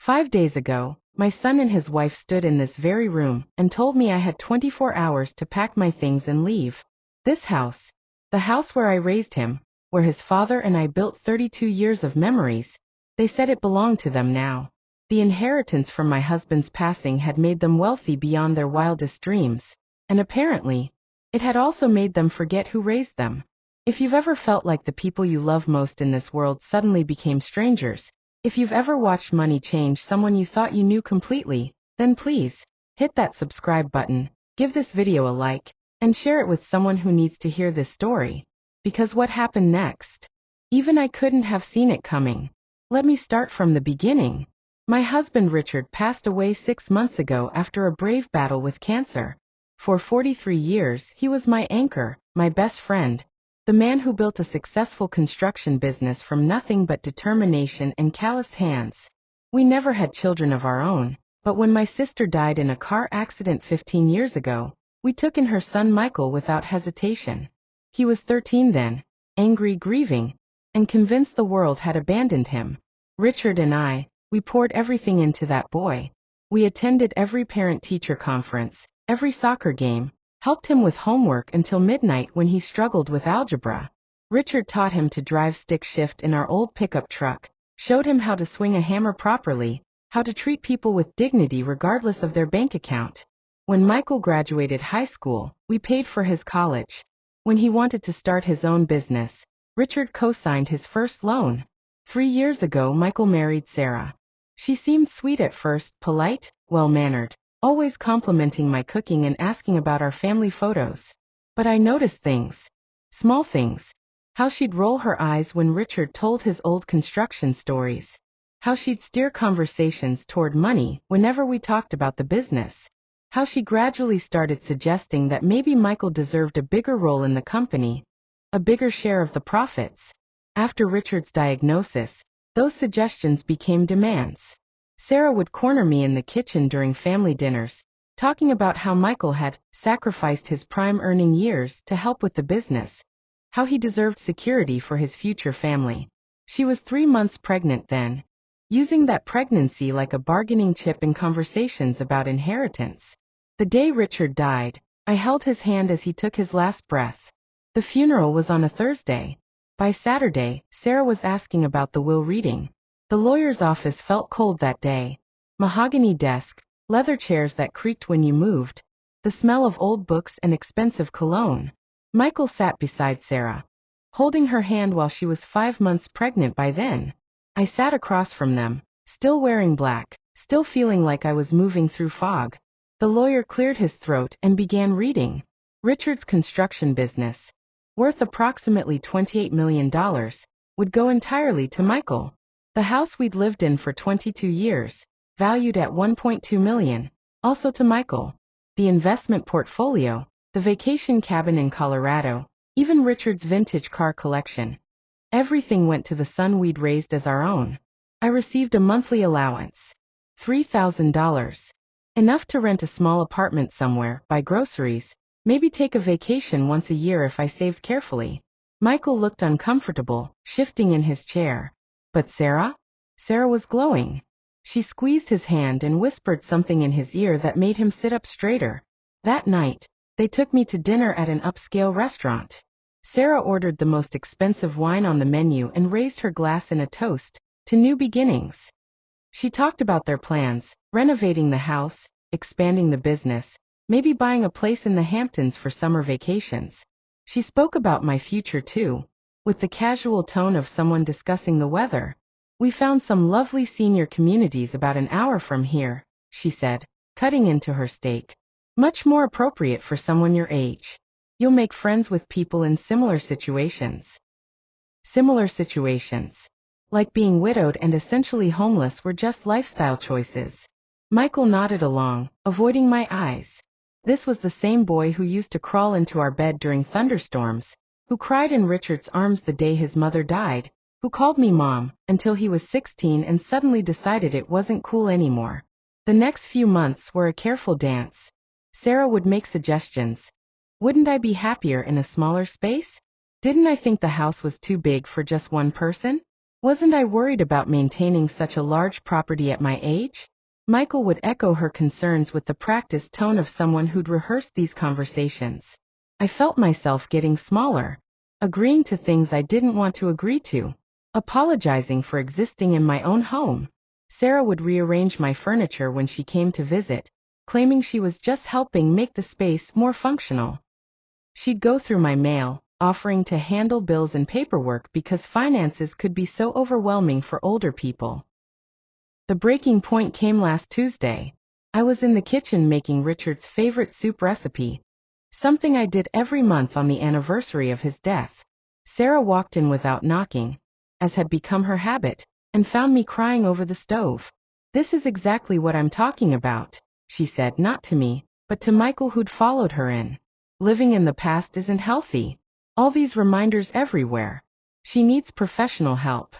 5 days ago, my son and his wife stood in this very room and told me I had 24 hours to pack my things and leave. This house, the house where I raised him, where his father and I built 32 years of memories, they said it belonged to them now. The inheritance from my husband's passing had made them wealthy beyond their wildest dreams, and apparently, it had also made them forget who raised them. If you've ever felt like the people you love most in this world suddenly became strangers, if you've ever watched money change someone you thought you knew completely, then please, hit that subscribe button, give this video a like, and share it with someone who needs to hear this story. Because what happened next? Even I couldn't have seen it coming. Let me start from the beginning. My husband Richard passed away 6 months ago after a brave battle with cancer. For 43 years, he was my anchor, my best friend, the man who built a successful construction business from nothing but determination and calloused hands. We never had children of our own, but when my sister died in a car accident 15 years ago, we took in her son Michael without hesitation. He was 13 then, angry, grieving, and convinced the world had abandoned him. Richard and I, we poured everything into that boy. We attended every parent-teacher conference, every soccer game, helped him with homework until midnight when he struggled with algebra. Richard taught him to drive stick shift in our old pickup truck, showed him how to swing a hammer properly, how to treat people with dignity regardless of their bank account. When Michael graduated high school, we paid for his college. When he wanted to start his own business, Richard co-signed his first loan. 3 years ago, Michael married Sarah. She seemed sweet at first, polite, well-mannered, always complimenting my cooking and asking about our family photos. But I noticed things. Small things. How she'd roll her eyes when Richard told his old construction stories. How she'd steer conversations toward money whenever we talked about the business. How she gradually started suggesting that maybe Michael deserved a bigger role in the company, a bigger share of the profits. After Richard's diagnosis, those suggestions became demands. Sarah would corner me in the kitchen during family dinners, talking about how Michael had sacrificed his prime earning years to help with the business, how he deserved security for his future family. She was 3 months pregnant then, using that pregnancy like a bargaining chip in conversations about inheritance. The day Richard died, I held his hand as he took his last breath. The funeral was on a Thursday. By Saturday, Sarah was asking about the will reading. The lawyer's office felt cold that day. Mahogany desk, leather chairs that creaked when you moved, the smell of old books and expensive cologne. Michael sat beside Sarah, holding her hand while she was 5 months pregnant by then. I sat across from them, still wearing black, still feeling like I was moving through fog. The lawyer cleared his throat and began reading. Richard's construction business, worth approximately $28 million, would go entirely to Michael. The house we'd lived in for 22 years, valued at $1.2 million, also to Michael. The investment portfolio, the vacation cabin in Colorado, even Richard's vintage car collection. Everything went to the son we'd raised as our own. I received a monthly allowance. $3,000. Enough to rent a small apartment somewhere, buy groceries, maybe take a vacation once a year if I saved carefully. Michael looked uncomfortable, shifting in his chair. But Sarah? Sarah was glowing. She squeezed his hand and whispered something in his ear that made him sit up straighter. That night, they took me to dinner at an upscale restaurant. Sarah ordered the most expensive wine on the menu and raised her glass in a toast to new beginnings. She talked about their plans, renovating the house, expanding the business, maybe buying a place in the Hamptons for summer vacations. She spoke about my future too, with the casual tone of someone discussing the weather. We found some lovely senior communities about an hour from here, she said, cutting into her steak. Much more appropriate for someone your age. You'll make friends with people in similar situations. Similar situations. Like being widowed and essentially homeless were just lifestyle choices. Michael nodded along, avoiding my eyes. This was the same boy who used to crawl into our bed during thunderstorms, who cried in Richard's arms the day his mother died, who called me Mom, until he was 16 and suddenly decided it wasn't cool anymore. The next few months were a careful dance. Sarah would make suggestions. Wouldn't I be happier in a smaller space? Didn't I think the house was too big for just one person? Wasn't I worried about maintaining such a large property at my age? Michael would echo her concerns with the practiced tone of someone who'd rehearsed these conversations. I felt myself getting smaller, agreeing to things I didn't want to agree to, apologizing for existing in my own home. Sarah would rearrange my furniture when she came to visit, claiming she was just helping make the space more functional. She'd go through my mail, offering to handle bills and paperwork because finances could be so overwhelming for older people. The breaking point came last Tuesday. I was in the kitchen making Richard's favorite soup recipe, something I did every month on the anniversary of his death. Sarah walked in without knocking, as had become her habit, and found me crying over the stove. "This is exactly what I'm talking about," she said, not to me, but to Michael who'd followed her in. "Living in the past isn't healthy. All these reminders everywhere. She needs professional help."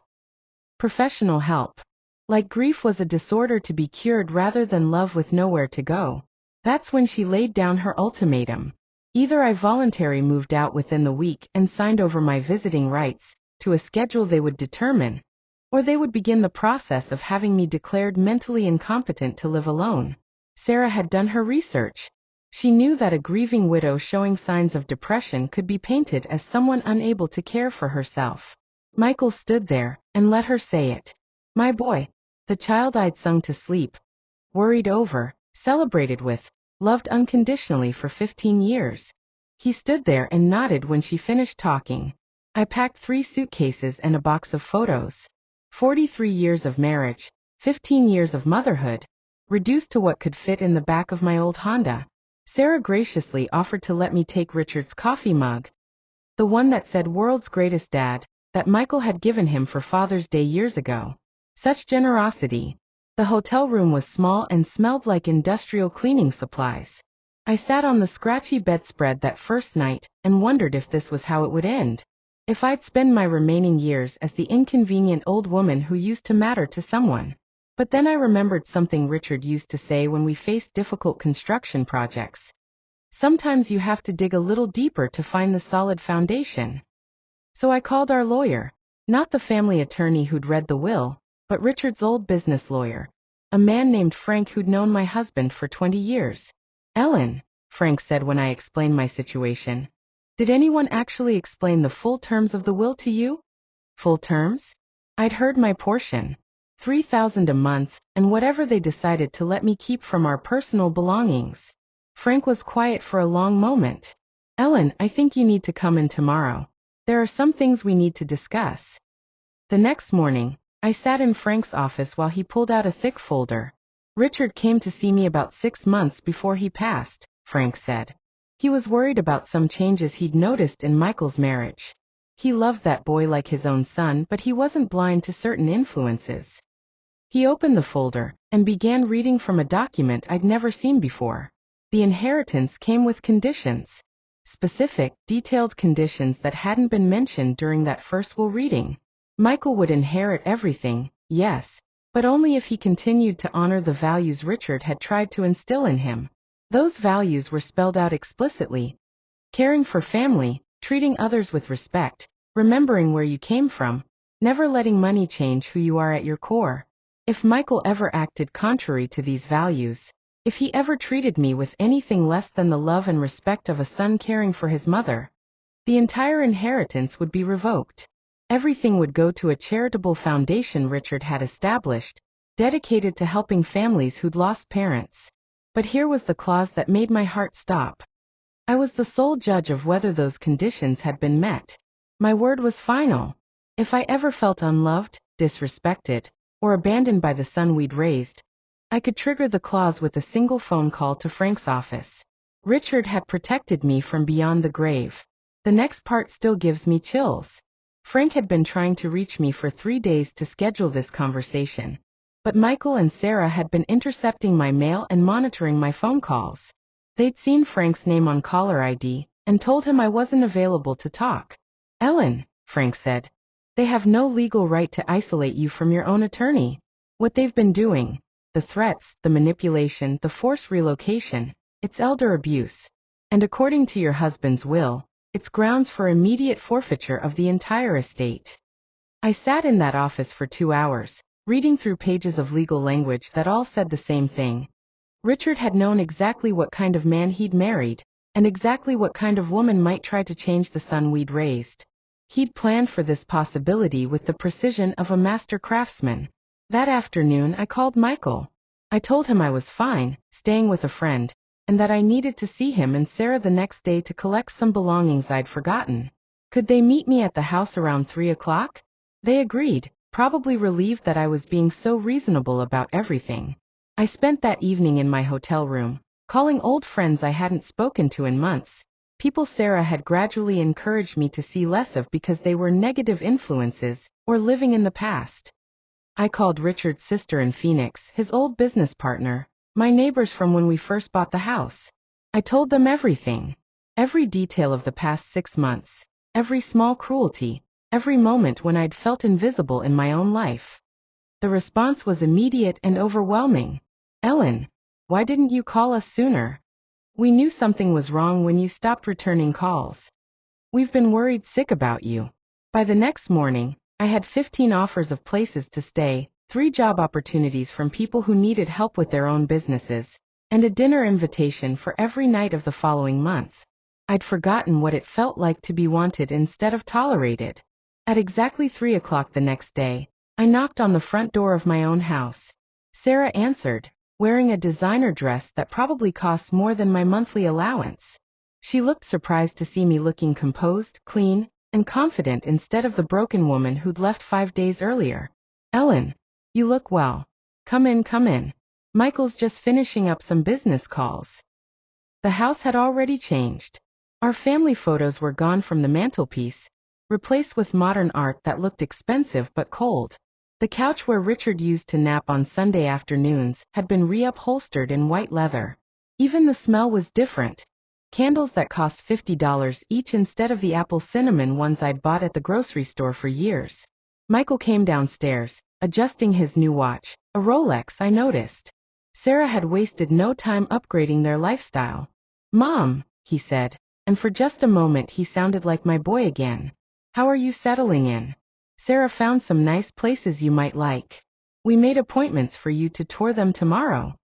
Professional help. Like grief was a disorder to be cured rather than love with nowhere to go. That's when she laid down her ultimatum. Either I voluntarily moved out within the week and signed over my visiting rights to a schedule they would determine, or they would begin the process of having me declared mentally incompetent to live alone. Sarah had done her research. She knew that a grieving widow showing signs of depression could be painted as someone unable to care for herself. Michael stood there and let her say it. My boy, the child I'd sung to sleep, worried over, celebrated with, loved unconditionally for 15 years. He stood there and nodded when she finished talking. I packed 3 suitcases and a box of photos. 43 years of marriage, 15 years of motherhood, reduced to what could fit in the back of my old Honda. Sarah graciously offered to let me take Richard's coffee mug, the one that said "World's Greatest Dad," that Michael had given him for Father's Day years ago. Such generosity. The hotel room was small and smelled like industrial cleaning supplies. I sat on the scratchy bedspread that first night and wondered if this was how it would end. If I'd spend my remaining years as the inconvenient old woman who used to matter to someone. But then I remembered something Richard used to say when we faced difficult construction projects. Sometimes you have to dig a little deeper to find the solid foundation. So I called our lawyer, not the family attorney who'd read the will, but Richard's old business lawyer, a man named Frank who'd known my husband for 20 years. "Ellen," Frank said when I explained my situation, "did anyone actually explain the full terms of the will to you?" Full terms? I'd heard my portion. $3,000 a month, and whatever they decided to let me keep from our personal belongings. Frank was quiet for a long moment. "Ellen, I think you need to come in tomorrow. There are some things we need to discuss." The next morning, I sat in Frank's office while he pulled out a thick folder. "Richard came to see me about 6 months before he passed," Frank said. "He was worried about some changes he'd noticed in Michael's marriage. He loved that boy like his own son, but he wasn't blind to certain influences." He opened the folder and began reading from a document I'd never seen before. The inheritance came with conditions. Specific, detailed conditions that hadn't been mentioned during that first will reading. Michael would inherit everything, yes, but only if he continued to honor the values Richard had tried to instill in him. Those values were spelled out explicitly. Caring for family, treating others with respect, remembering where you came from, never letting money change who you are at your core. If Michael ever acted contrary to these values, if he ever treated me with anything less than the love and respect of a son caring for his mother, the entire inheritance would be revoked. Everything would go to a charitable foundation Richard had established, dedicated to helping families who'd lost parents. But here was the clause that made my heart stop. I was the sole judge of whether those conditions had been met. My word was final. If I ever felt unloved, disrespected, or abandoned by the son we'd raised, I could trigger the clause with a single phone call to Frank's office. Richard had protected me from beyond the grave. The next part still gives me chills. Frank had been trying to reach me for 3 days to schedule this conversation, but Michael and Sarah had been intercepting my mail and monitoring my phone calls. They'd seen Frank's name on caller ID and told him I wasn't available to talk. "Ellen," Frank said, "they have no legal right to isolate you from your own attorney. What they've been doing, the threats, the manipulation, the forced relocation, it's elder abuse. And according to your husband's will, it's grounds for immediate forfeiture of the entire estate." I sat in that office for 2 hours, reading through pages of legal language that all said the same thing. Richard had known exactly what kind of man he'd married, and exactly what kind of woman might try to change the son we'd raised. He'd planned for this possibility with the precision of a master craftsman. That afternoon I called Michael. I told him I was fine, staying with a friend, and that I needed to see him and Sarah the next day to collect some belongings I'd forgotten. Could they meet me at the house around 3 o'clock? They agreed, probably relieved that I was being so reasonable about everything. I spent that evening in my hotel room, calling old friends I hadn't spoken to in months, people Sarah had gradually encouraged me to see less of because they were negative influences, or living in the past. I called Richard's sister in Phoenix, his old business partner, my neighbors from when we first bought the house. I told them everything. Every detail of the past 6 months, every small cruelty, every moment when I'd felt invisible in my own life. The response was immediate and overwhelming. Ellen, why didn't you call us sooner? We knew something was wrong when you stopped returning calls. We've been worried sick about you. By the next morning, I had 15 offers of places to stay, 3 job opportunities from people who needed help with their own businesses, and a dinner invitation for every night of the following month. I'd forgotten what it felt like to be wanted instead of tolerated. At exactly 3 o'clock the next day, I knocked on the front door of my own house. Sarah answered, wearing a designer dress that probably costs more than my monthly allowance. She looked surprised to see me looking composed, clean, and confident instead of the broken woman who'd left 5 days earlier. Ellen, you look well. Come in, come in. Michael's just finishing up some business calls. The house had already changed. Our family photos were gone from the mantelpiece, replaced with modern art that looked expensive but cold. The couch where Richard used to nap on Sunday afternoons had been reupholstered in white leather. Even the smell was different. Candles that cost $50 each instead of the apple cinnamon ones I'd bought at the grocery store for years. Michael came downstairs, adjusting his new watch, a Rolex I noticed. Sarah had wasted no time upgrading their lifestyle. Mom, he said, and for just a moment he sounded like my boy again. How are you settling in? Sarah found some nice places you might like. We made appointments for you to tour them tomorrow.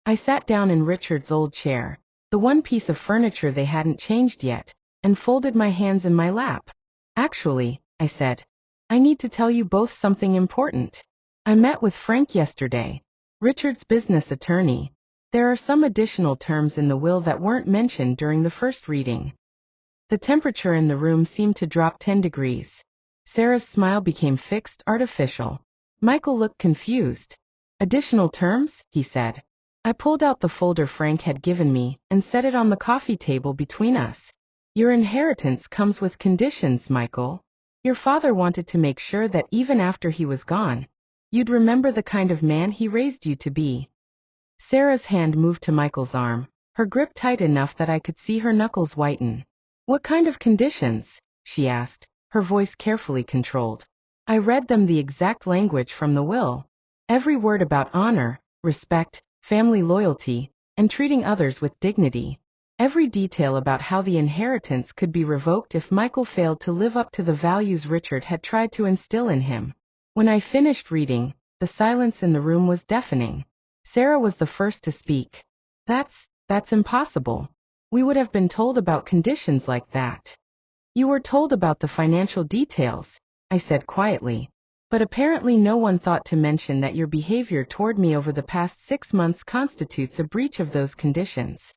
I sat down in Richard's old chair, the one piece of furniture they hadn't changed yet, and folded my hands in my lap. Actually, I said, I need to tell you both something important. I met with Frank yesterday, Richard's business attorney. There are some additional terms in the will that weren't mentioned during the first reading. The temperature in the room seemed to drop 10 degrees. Sarah's smile became fixed, artificial. Michael looked confused. Additional terms? He said. I pulled out the folder Frank had given me and set it on the coffee table between us. Your inheritance comes with conditions, Michael. Your father wanted to make sure that even after he was gone, you'd remember the kind of man he raised you to be. Sarah's hand moved to Michael's arm, her grip tight enough that I could see her knuckles whiten. What kind of conditions? She asked, her voice carefully controlled. I read them the exact language from the will. Every word about honor, respect, family loyalty, and treating others with dignity. Every detail about how the inheritance could be revoked if Michael failed to live up to the values Richard had tried to instill in him. When I finished reading, the silence in the room was deafening. Sarah was the first to speak. That's impossible. We would have been told about conditions like that. You were told about the financial details, I said quietly. But apparently no one thought to mention that your behavior toward me over the past 6 months constitutes a breach of those conditions.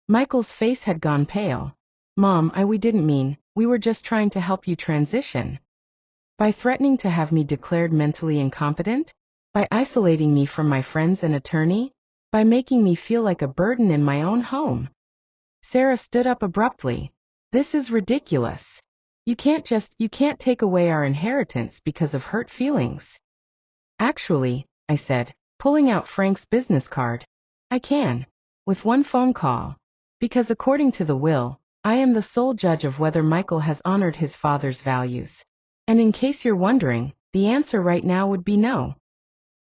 Michael's face had gone pale. Mom, we didn't mean, we were just trying to help you transition. By threatening to have me declared mentally incompetent? By isolating me from my friends and attorney? By making me feel like a burden in my own home? Sarah stood up abruptly. This is ridiculous. You can't take away our inheritance because of hurt feelings. Actually, I said, pulling out Frank's business card, I can. With one phone call. Because according to the will, I am the sole judge of whether Michael has honored his father's values. And in case you're wondering, the answer right now would be no.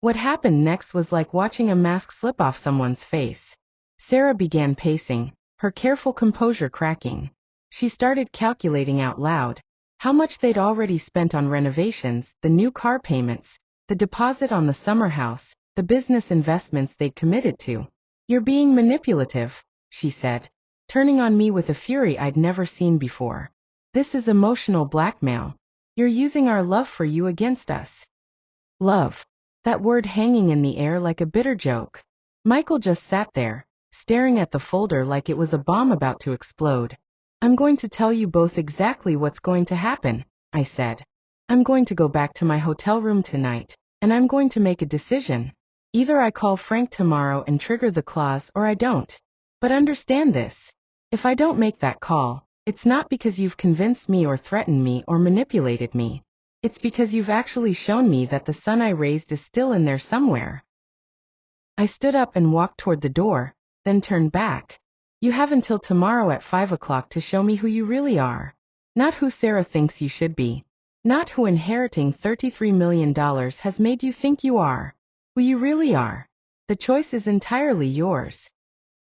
What happened next was like watching a mask slip off someone's face. Sarah began pacing, her careful composure cracking. She started calculating out loud. how much they'd already spent on renovations, the new car payments, the deposit on the summer house, the business investments they'd committed to. "You're being manipulative," she said, turning on me with a fury I'd never seen before. "This is emotional blackmail. You're using our love for you against us." Love. That word hanging in the air like a bitter joke. Michael just sat there, staring at the folder like it was a bomb about to explode. "I'm going to tell you both exactly what's going to happen," I said. "I'm going to go back to my hotel room tonight, and I'm going to make a decision. Either I call Frank tomorrow and trigger the clause or I don't. But understand this. If I don't make that call, it's not because you've convinced me or threatened me or manipulated me. It's because you've actually shown me that the son I raised is still in there somewhere." I stood up and walked toward the door, then turned back. "You have until tomorrow at 5 o'clock to show me who you really are. Not who Sarah thinks you should be. Not who inheriting $33 million has made you think you are. Who you really are. The choice is entirely yours."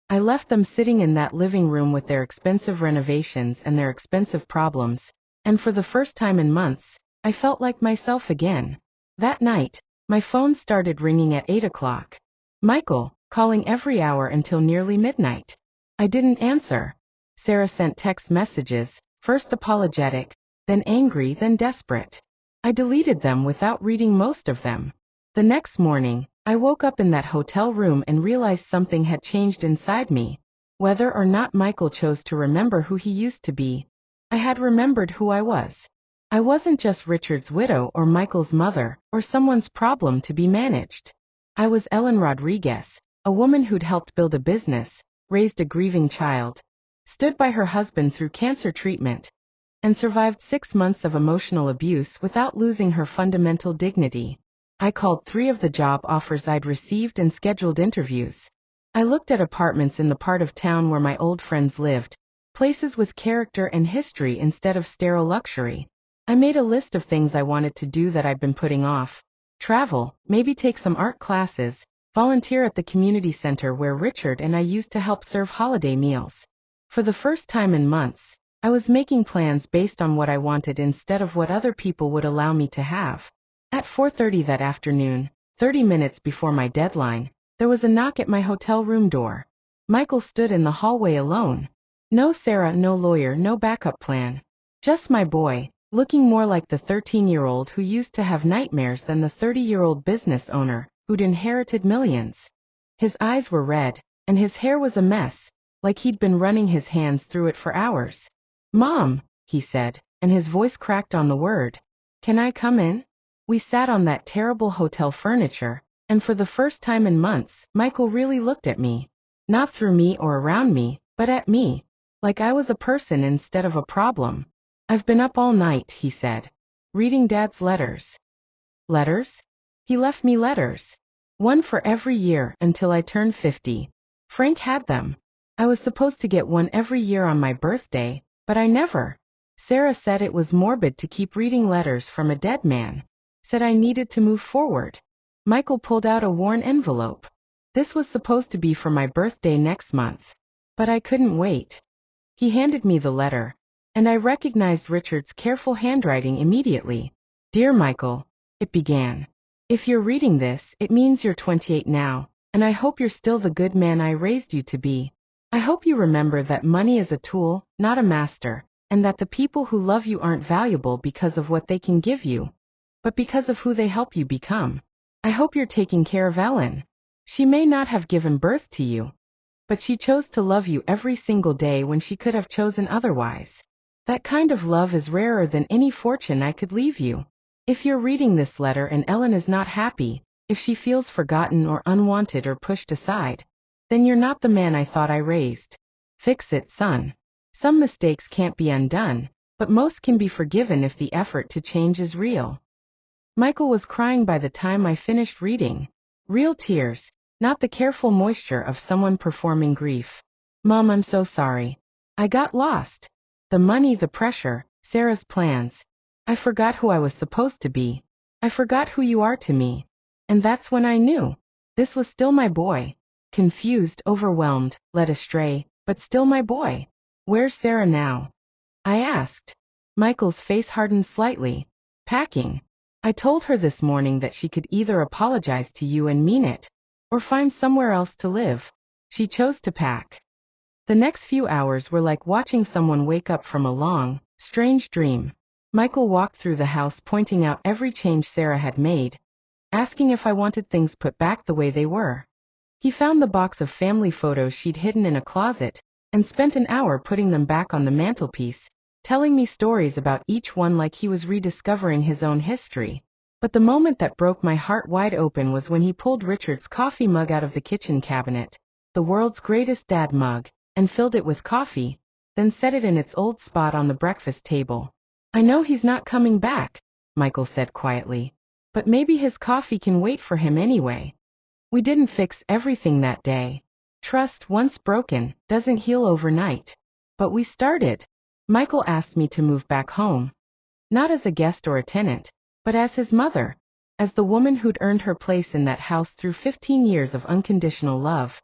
I left them sitting in that living room with their expensive renovations and their expensive problems, and for the first time in months, I felt like myself again. That night, my phone started ringing at 8 o'clock. Michael, calling every hour until nearly midnight. I didn't answer. Sarah sent text messages, first apologetic, then angry, then desperate. I deleted them without reading most of them. The next morning, I woke up in that hotel room and realized something had changed inside me. Whether or not Michael chose to remember who he used to be, I had remembered who I was. I wasn't just Richard's widow or Michael's mother, or someone's problem to be managed. I was Ellen Rodriguez, a woman who'd helped build a business, raised a grieving child, stood by her husband through cancer treatment, and survived 6 months of emotional abuse without losing her fundamental dignity. I called 3 of the job offers I'd received and scheduled interviews. I looked at apartments in the part of town where my old friends lived, places with character and history instead of sterile luxury. I made a list of things I wanted to do that I'd been putting off. Travel, maybe take some art classes, volunteer at the community center where Richard and I used to help serve holiday meals. For the first time in months, I was making plans based on what I wanted instead of what other people would allow me to have. At 4:30 that afternoon, 30 minutes before my deadline, there was a knock at my hotel room door. Michael stood in the hallway alone. No Sarah, no lawyer, no backup plan. Just my boy, looking more like the 13-year-old who used to have nightmares than the 30-year-old business owner who'd inherited millions. His eyes were red, and his hair was a mess, like he'd been running his hands through it for hours. "Mom," he said, and his voice cracked on the word. "Can I come in?" We sat on that terrible hotel furniture, and for the first time in months, Michael really looked at me. Not through me or around me, but at me. Like I was a person instead of a problem. "I've been up all night," he said, "reading Dad's letters." Letters? He left me letters. One for every year until I turned 50. Frank had them. I was supposed to get one every year on my birthday, but I never. Sarah said it was morbid to keep reading letters from a dead man. Said I needed to move forward. Michael pulled out a worn envelope. This was supposed to be for my birthday next month. But I couldn't wait. He handed me the letter, and I recognized Richard's careful handwriting immediately. "Dear Michael," it began. "If you're reading this, it means you're 28 now, and I hope you're still the good man I raised you to be. I hope you remember that money is a tool, not a master, and that the people who love you aren't valuable because of what they can give you, but because of who they help you become. I hope you're taking care of Ellen. She may not have given birth to you, but she chose to love you every single day when she could have chosen otherwise. That kind of love is rarer than any fortune I could leave you. If you're reading this letter and Ellen is not happy, if she feels forgotten or unwanted or pushed aside, then you're not the man I thought I raised. Fix it, son. Some mistakes can't be undone, but most can be forgiven if the effort to change is real." Michael was crying by the time I finished reading. Real tears, not the careful moisture of someone performing grief. "Mom, I'm so sorry. I got lost. The money, the pressure, Sarah's plans. I forgot who I was supposed to be. I forgot who you are to me. And that's when I knew. This was still my boy. Confused, overwhelmed, led astray, but still my boy. Where's Sarah now?" I asked. Michael's face hardened slightly. Packing. I told her this morning that she could either apologize to you and mean it, or find somewhere else to live. She chose to pack. The next few hours were like watching someone wake up from a long, strange dream. Michael walked through the house pointing out every change Sarah had made, asking if I wanted things put back the way they were. He found the box of family photos she'd hidden in a closet, and spent an hour putting them back on the mantelpiece, telling me stories about each one like he was rediscovering his own history. But the moment that broke my heart wide open was when he pulled Richard's coffee mug out of the kitchen cabinet, the world's greatest dad mug, and filled it with coffee, then set it in its old spot on the breakfast table. I know he's not coming back, Michael said quietly, but maybe his coffee can wait for him anyway. We didn't fix everything that day. Trust, once broken, doesn't heal overnight. But we started. Michael asked me to move back home. Not as a guest or a tenant, but as his mother, as the woman who'd earned her place in that house through 15 years of unconditional love.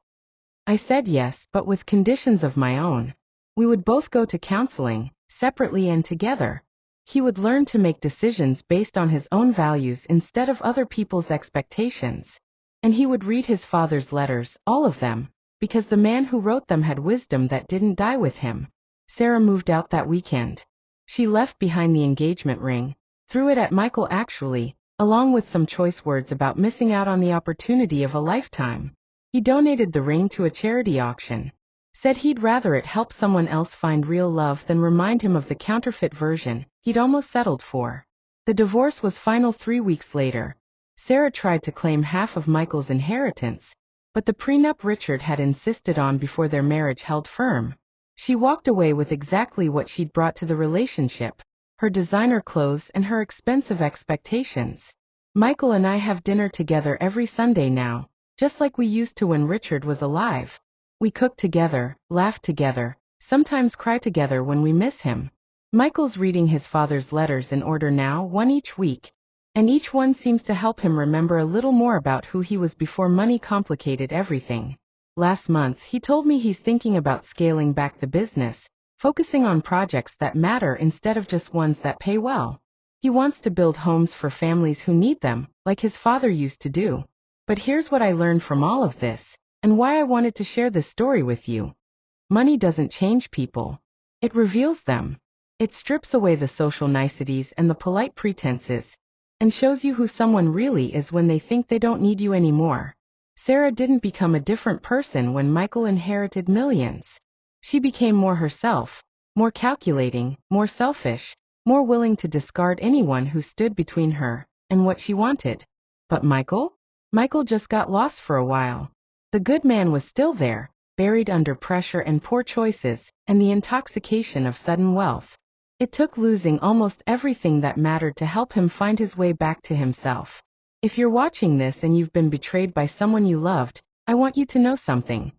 I said yes, but with conditions of my own. We would both go to counseling, separately and together. He would learn to make decisions based on his own values instead of other people's expectations. And he would read his father's letters, all of them, because the man who wrote them had wisdom that didn't die with him. Sarah moved out that weekend. She left behind the engagement ring, threw it at Michael actually, along with some choice words about missing out on the opportunity of a lifetime. He donated the ring to a charity auction. Said he'd rather it help someone else find real love than remind him of the counterfeit version he'd almost settled for. The divorce was final 3 weeks later. Sarah tried to claim half of Michael's inheritance, but the prenup Richard had insisted on before their marriage held firm. She walked away with exactly what she'd brought to the relationship, her designer clothes and her expensive expectations. Michael and I have dinner together every Sunday now, just like we used to when Richard was alive. We cook together, laugh together, sometimes cry together when we miss him. Michael's reading his father's letters in order now, one each week, and each one seems to help him remember a little more about who he was before money complicated everything. Last month he told me he's thinking about scaling back the business, focusing on projects that matter instead of just ones that pay well. He wants to build homes for families who need them, like his father used to do. But here's what I learned from all of this, and why I wanted to share this story with you. Money doesn't change people. It reveals them. It strips away the social niceties and the polite pretenses, and shows you who someone really is when they think they don't need you anymore. Sarah didn't become a different person when Michael inherited millions. She became more herself, more calculating, more selfish, more willing to discard anyone who stood between her and what she wanted. But Michael? Michael just got lost for a while. The good man was still there, buried under pressure and poor choices, and the intoxication of sudden wealth. It took losing almost everything that mattered to help him find his way back to himself. If you're watching this and you've been betrayed by someone you loved, I want you to know something.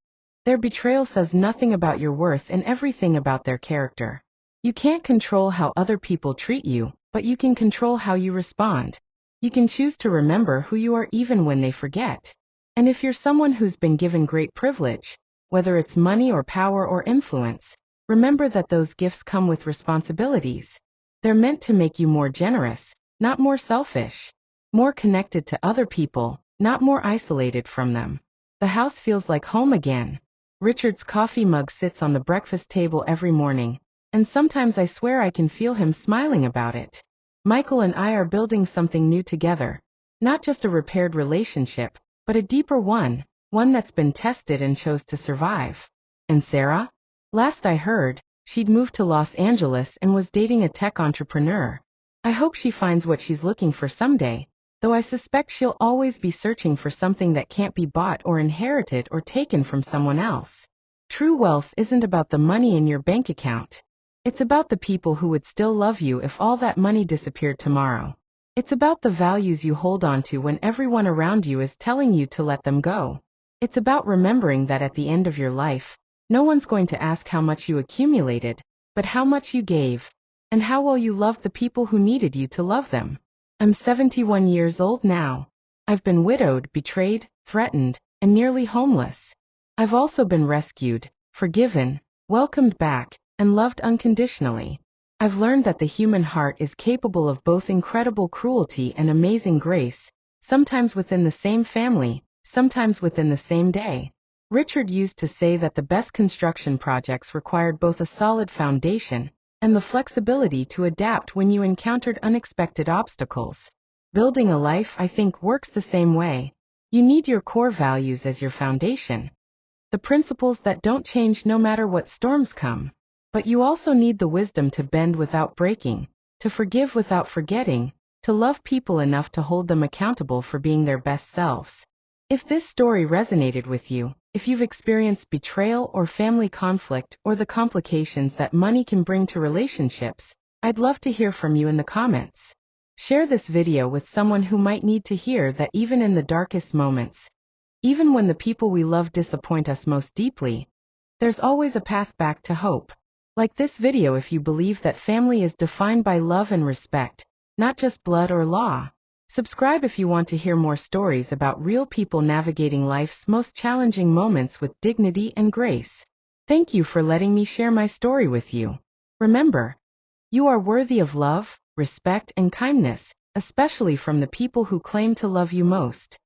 Their betrayal says nothing about your worth and everything about their character. You can't control how other people treat you, but you can control how you respond. You can choose to remember who you are even when they forget. And if you're someone who's been given great privilege, whether it's money or power or influence, remember that those gifts come with responsibilities. They're meant to make you more generous, not more selfish. More connected to other people, not more isolated from them. The house feels like home again. Richard's coffee mug sits on the breakfast table every morning, and sometimes I swear I can feel him smiling about it. Michael and I are building something new together. Not just a repaired relationship, but a deeper one that's been tested and chose to survive. And Sarah? Last I heard, she'd moved to Los Angeles and was dating a tech entrepreneur. I hope she finds what she's looking for someday, though I suspect she'll always be searching for something that can't be bought or inherited or taken from someone else. True wealth isn't about the money in your bank account. It's about the people who would still love you if all that money disappeared tomorrow. It's about the values you hold on to when everyone around you is telling you to let them go. It's about remembering that at the end of your life, no one's going to ask how much you accumulated, but how much you gave, and how well you loved the people who needed you to love them. I'm 71 years old now. I've been widowed, betrayed, threatened, and nearly homeless. I've also been rescued, forgiven, welcomed back, and loved unconditionally. I've learned that the human heart is capable of both incredible cruelty and amazing grace, sometimes within the same family, sometimes within the same day. Richard used to say that the best construction projects required both a solid foundation and the flexibility to adapt when you encountered unexpected obstacles. Building a life, I think, works the same way. You need your core values as your foundation. The principles that don't change no matter what storms come. But you also need the wisdom to bend without breaking, to forgive without forgetting, to love people enough to hold them accountable for being their best selves. If this story resonated with you, if you've experienced betrayal or family conflict or the complications that money can bring to relationships, I'd love to hear from you in the comments. Share this video with someone who might need to hear that even in the darkest moments, even when the people we love disappoint us most deeply, there's always a path back to hope. Like this video if you believe that family is defined by love and respect, not just blood or law. Subscribe if you want to hear more stories about real people navigating life's most challenging moments with dignity and grace. Thank you for letting me share my story with you. Remember, you are worthy of love, respect, and kindness, especially from the people who claim to love you most.